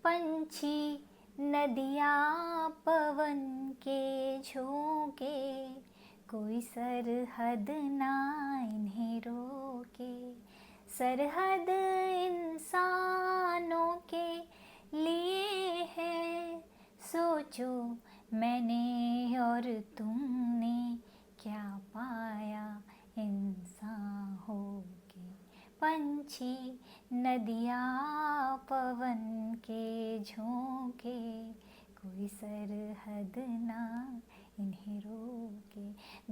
पंछी नदियाँ पवन के झोंके, कोई सरहद ना इन्हें रोके। सरहद इंसानों के लिए है, सोचो मैंने और तुमने क्या पाया इंसान होके। पंछी नदियाँ पवन के झोंके, कोई सरहद ना इन्हें रोके।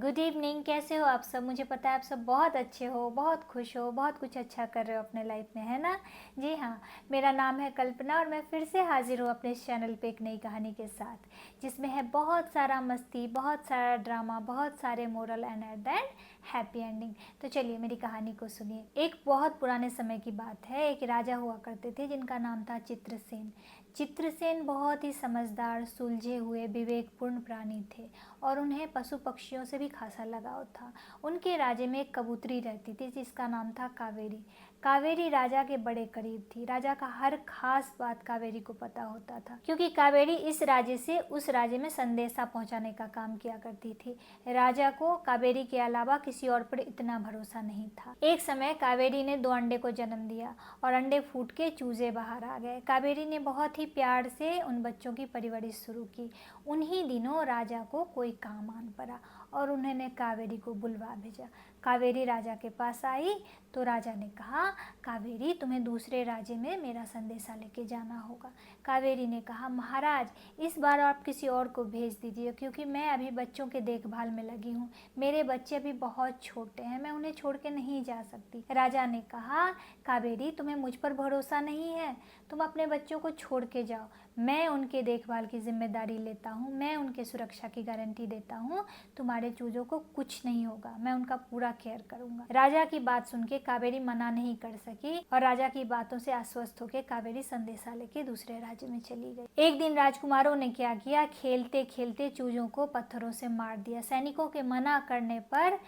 गुड इवनिंग, कैसे हो आप सब? मुझे पता है आप सब बहुत अच्छे हो, बहुत खुश हो, बहुत कुछ अच्छा कर रहे हो अपने लाइफ में, है ना? जी हाँ, मेरा नाम है कल्पना और मैं फिर से हाजिर हूँ अपने इस चैनल पे एक नई कहानी के साथ, जिसमें है बहुत सारा मस्ती, बहुत सारा ड्रामा, बहुत सारे moral and at the end happy ending. तो चलिए मेरी कहानी को सुनिए। एक बहुत पुराने समय की बात है। एक राजा हुआ करते थे जिनका नाम था चित्रसेन। चित्रसेन बहुत ही समझदार, सुलझे हुए, विवेकपूर्ण प्राणी थे और उन्हें पशु पक्षियों से भी खासा लगाव था। उनके राज्य में एक कबूतरी रहती थी जिसका नाम था कावेरी। कावेरी राजा के बड़े करीब थी। राजा का हर खास बात कावेरी को पता होता था, क्योंकि कावेरी इस राज्य से उस राज्य में संदेशा पहुंचाने का काम किया करती थी। राजा को कावेरी के अलावा किसी और पर इतना भरोसा नहीं था। एक समय कावेरी ने 2 अंडे को जन्म दिया और अंडे फूट के चूजे बाहर आ गए। कावेरी ने बहुत ही प्यार से उन बच्चों की परवरिश शुरू की। उन्हीं दिनों राजा को कोई काम आन पड़ा और उन्होंने कावेरी को बुलवा भेजा। कावेरी राजा के पास आई तो राजा ने कहा, कावेरी तुम्हें दूसरे राज्य में मेरा संदेशा लेके जाना होगा। कावेरी ने कहा, महाराज इस बार आप किसी और को भेज दीजिए, क्योंकि मैं अभी बच्चों के देखभाल में लगी हूँ। मेरे बच्चे अभी बहुत छोटे हैं, मैं उन्हें छोड़ के नहीं जा सकती। राजा ने कहा, कावेरी तुम्हें मुझ पर भरोसा नहीं है, तुम अपने बच्चों को छोड़ के जाओ, मैं उनके देखभाल की जिम्मेदारी लेता हूँ, मैं उनके सुरक्षा की गारंटी देता हूँ, तुम्हारे चूजों को कुछ नहीं होगा, मैं उनका पूरा केयर करूंगा। राजा की बात सुन के कावेरी मना नहीं कर सकी और राजा की बातों से आश्वस्त होकर कावेरी संदेशा लेके दूसरे राज्य में चली गई। एक दिन राजकुमारों ने क्या किया, खेलते खेलते चूजों को पत्थरों से मार दिया। सैनिकों के मना करने पर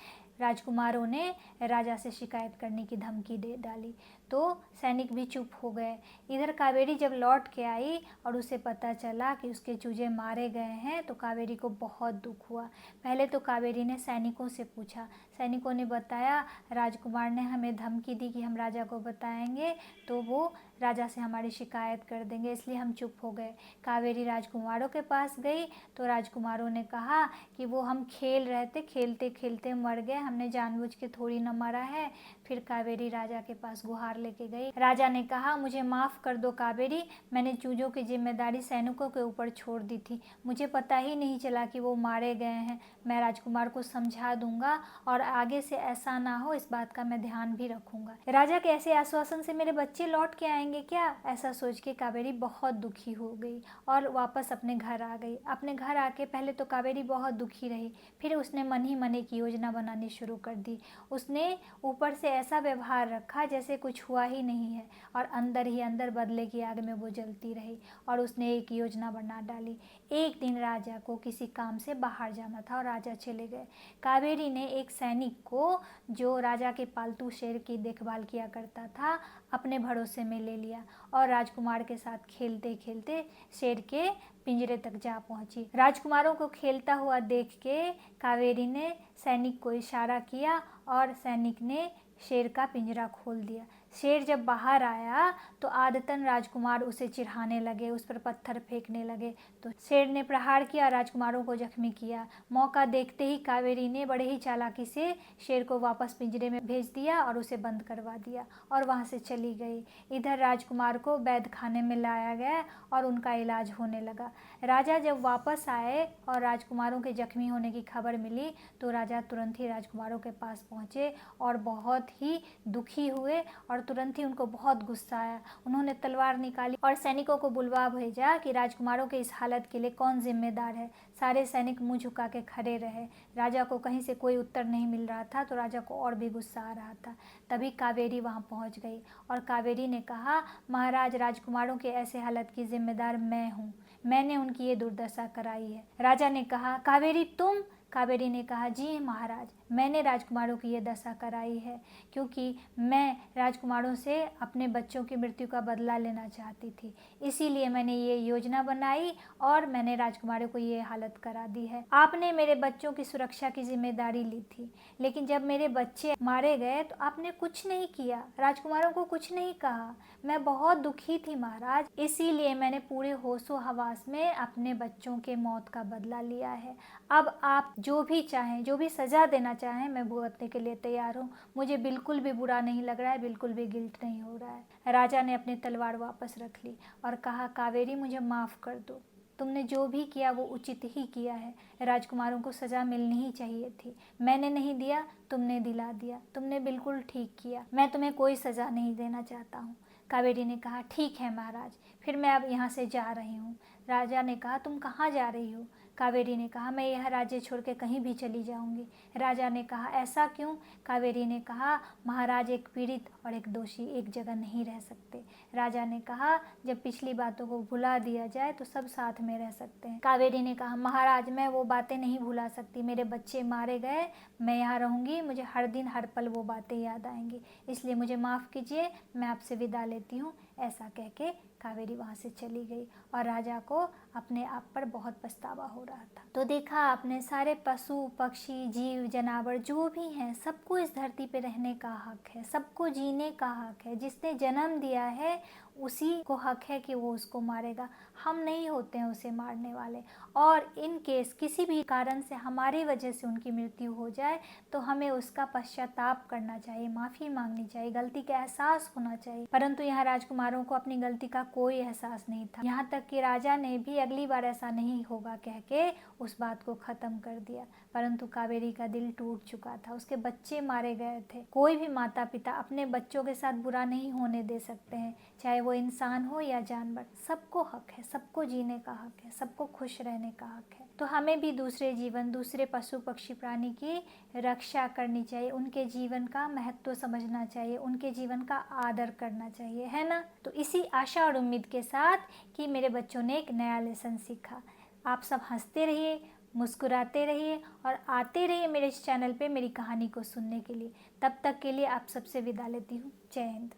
राजकुमारों ने राजा से शिकायत करने की धमकी दे डाली, तो सैनिक भी चुप हो गए। इधर कावेरी जब लौट के आई और उसे पता चला कि उसके चूजे मारे गए हैं तो कावेरी को बहुत दुख हुआ। पहले तो कावेरी ने सैनिकों से पूछा। सैनिकों ने बताया, राजकुमार ने हमें धमकी दी कि हम राजा को बताएंगे तो वो राजा से हमारी शिकायत कर देंगे, इसलिए हम चुप हो गए। कावेरी राजकुमारों के पास गई तो राजकुमारों ने कहा कि वो हम खेल रहे थे, खेलते खेलते मर गए, हमने जानबूझ के थोड़ी न मरा है। फिर कावेरी राजा के पास गुहार लेके गई। राजा ने कहा, मुझे माफ़ कर दो कावेरी, मैंने चूजों की जिम्मेदारी सैनिकों के ऊपर छोड़ दी थी, मुझे पता ही नहीं चला कि वो मारे गए हैं। मैं राजकुमार को समझा दूंगा और आगे से ऐसा ना हो इस बात का मैं ध्यान भी रखूंगा। राजा के ऐसे आश्वासन से मेरे बच्चे लौट के आएंगे क्या? ऐसा सोच के कावेरी बहुत दुखी हो गई और वापस अपने घर आ गई। अपने घर आके पहले तो कावेरी बहुत दुखी रही, फिर उसने मन ही मन एक योजना बनानी शुरू कर दी। उसने ऊपर से ऐसा व्यवहार रखा जैसे कुछ हुआ ही नहीं है और अंदर ही अंदर बदले की आग में वो जलती रही और उसने एक योजना बना डाली। एक दिन राजा को किसी काम से बाहर जाना था और राजा चले गए। कावेरी ने एक सैनिक को, जो राजा के पालतू शेर की देखभाल किया करता था, अपने भरोसे में ले लिया और राजकुमार के साथ खेलते खेलते शेर के पिंजरे तक जा पहुंची। राजकुमारों को खेलता हुआ देख के कावेरी ने सैनिक को इशारा किया और सैनिक ने शेर का पिंजरा खोल दिया। शेर जब बाहर आया तो आदतन राजकुमार उसे चिढ़ाने लगे, उस पर पत्थर फेंकने लगे, तो शेर ने प्रहार किया, राजकुमारों को जख्मी किया। मौका देखते ही कावेरी ने बड़े ही चालाकी से शेर को वापस पिंजरे में भेज दिया और उसे बंद करवा दिया और वहां से चली गई। इधर राजकुमार को वैद्य खाने में लाया गया और उनका इलाज होने लगा। राजा जब वापस आए और राजकुमारों के जख्मी होने की खबर मिली तो राजा तुरंत ही राजकुमारों के पास पहुंचे और बहुत ही दुखी हुए और तुरंत ही उनको बहुत गुस्सा आया। उन्होंने तलवार निकाली और सैनिकों को बुलवा भेजा कि राजकुमारों के इस हालत के लिए कौन जिम्मेदार है। सारे सैनिक मुंह झुका के खड़े रहे। राजा को कहीं से कोई उत्तर नहीं मिल रहा था तो राजा को और भी गुस्सा आ रहा था। तभी कावेरी वहां पहुंच गई और कावेरी ने कहा, महाराज राजकुमारों के ऐसे हालत की जिम्मेदार मैं हूँ, मैंने उनकी ये दुर्दशा कराई है। राजा ने कहा, कावेरी तुम? कावेरी ने कहा, जी महाराज, मैंने राजकुमारों की ये दशा कराई है, क्योंकि मैं राजकुमारों से अपने बच्चों की मृत्यु का बदला लेना चाहती थी। इसीलिए मैंने ये योजना बनाई और मैंने राजकुमारों को ये हालत करा दी है। आपने मेरे बच्चों की सुरक्षा की जिम्मेदारी ली थी, लेकिन जब मेरे बच्चे मारे गए तो आपने कुछ नहीं किया, राजकुमारों को कुछ नहीं कहा। मैं बहुत दुखी थी महाराज, इसीलिए मैंने पूरे होशो हवास में अपने बच्चों के मौत का बदला लिया है। अब आप जो भी चाहें, जो भी सज़ा देना चाहें, मैं भुगतने के लिए तैयार हूँ। मुझे बिल्कुल भी बुरा नहीं लग रहा है, बिल्कुल भी गिल्ट नहीं हो रहा है। राजा ने अपनी तलवार वापस रख ली और कहा, कावेरी मुझे माफ़ कर दो, तुमने जो भी किया वो उचित ही किया है। राजकुमारों को सज़ा मिलनी ही चाहिए थी। मैंने नहीं दिया, तुमने दिला दिया, तुमने बिल्कुल ठीक किया। मैं तुम्हें कोई सज़ा नहीं देना चाहता हूँ। कावेरी ने कहा, ठीक है महाराज, फिर मैं अब यहाँ से जा रही हूँ। राजा ने कहा, तुम कहाँ जा रही हो? कावेरी ने कहा, मैं यह राज्य छोड़ के कहीं भी चली जाऊंगी। राजा ने कहा, ऐसा क्यों? कावेरी ने कहा, महाराज एक पीड़ित और एक दोषी एक जगह नहीं रह सकते। राजा ने कहा, जब पिछली बातों को भुला दिया जाए तो सब साथ में रह सकते हैं। कावेरी ने कहा, महाराज मैं वो बातें नहीं भुला सकती, मेरे बच्चे मारे गए, मैं यहाँ रहूँगी, मुझे हर दिन हर पल वो बातें याद आएंगी, इसलिए मुझे माफ़ कीजिए, मैं आपसे विदा लेती हूँ। ऐसा कह के कावेरी वहाँ से चली गई और राजा को अपने आप पर बहुत पछतावा हो रहा था। तो देखा आपने, सारे पशु पक्षी जीव जानवर जो भी हैं, सबको इस धरती पे रहने का हक है, सबको जीने का हक है। जिसने जन्म दिया है उसी को हक है कि वो उसको मारेगा, हम नहीं होते हैं उसे मारने वाले। और इन केस किसी भी कारण से हमारी वजह से उनकी मृत्यु हो जाए तो हमें उसका पश्चाताप करना चाहिए, माफ़ी मांगनी चाहिए, गलती का एहसास होना चाहिए। परंतु यहाँ राजकुमारों को अपनी गलती का कोई एहसास नहीं था। यहाँ तक कि राजा ने भी अगली बार ऐसा नहीं होगा कह के उस बात को ख़त्म कर दिया। परंतु कावेरी का दिल टूट चुका था, उसके बच्चे मारे गए थे। कोई भी माता पिता अपने बच्चों के साथ बुरा नहीं होने दे सकते हैं, चाहे वो इंसान हो या जानवर। सबको हक है, सबको जीने का हक है, सबको खुश रहने का हक है। तो हमें भी दूसरे जीवन, दूसरे पशु पक्षी प्राणी की रक्षा करनी चाहिए, उनके जीवन का महत्व समझना चाहिए, उनके जीवन का आदर करना चाहिए, है ना। तो इसी आशा और उम्मीद के साथ कि मेरे बच्चों ने एक नया लेसन सीखा, आप सब हंसते रहिए, मुस्कुराते रहिए और आते रहिए मेरे इस चैनल पे मेरी कहानी को सुनने के लिए। तब तक के लिए आप सबसे विदा लेती हूँ। जय हिंद।